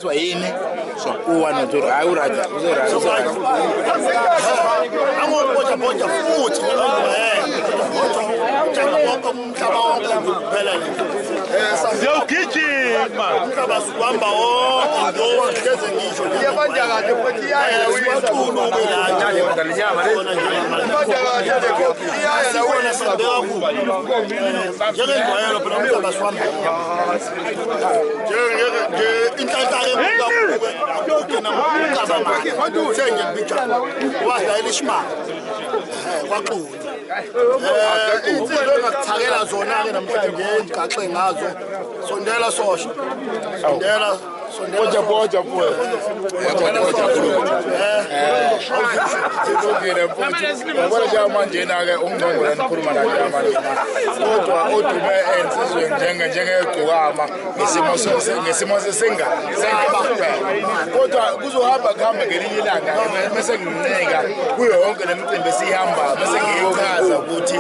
So ini so kuwa to auraja uzera amobotha futhi njengoba umhlaba wonke uphelele siyogijima umhlaba suhamba wonke ngeze ngisho yabanja kade futhi iyaya uyiculo ubelanja banja kade kopi iyaya la wena sabeka ku njengengwayelo phela umhlaba suhamba nje inhlanhlaka ukena ngicaba makhe senge bijana wadayela ishima kwaqulu izinto engakuthakela zona ke namhlanje ngigaxe ngazo sondela sosha sondela boja ngene mfuthu ngibona nje manje na ke ungqongo la nikhuluma la nje manje kodwa odume ensizwe njengegcukama ngesimo sesinga kodwa kuzohamba kuhamba ngelinye ilanga bese nginceka kuyo yonke lemicimbi esihamba bese ngiyochaza ukuthi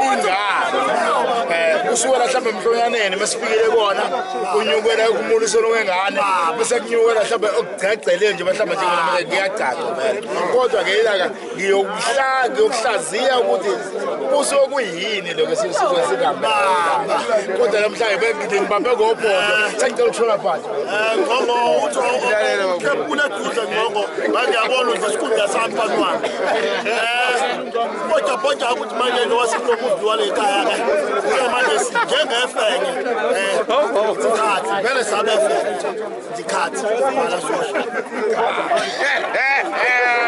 ingane usuka mhlawumbe emhlonyaneni masifikele kona unyukela kumuliselo wengane bese kunyukela mhlawumbe okugcegcele nje mhlawumbe nje ngiyacaca kodwa ke ilaka ngiyokuhlaziya ukuthi usokuyini lokho sikamba kodwa namhlanje ngibambe ngobhodo sengicela ukuthola phansi ngomo uthi kepula kudla ngogo ngiyabona ukuthi isikunda sami fanwana kodwa ukuthi manje lo wasikokudliwa le ekhaya ke manje njengefenye sikhathi vele sabe fenye sikhathi bala sosha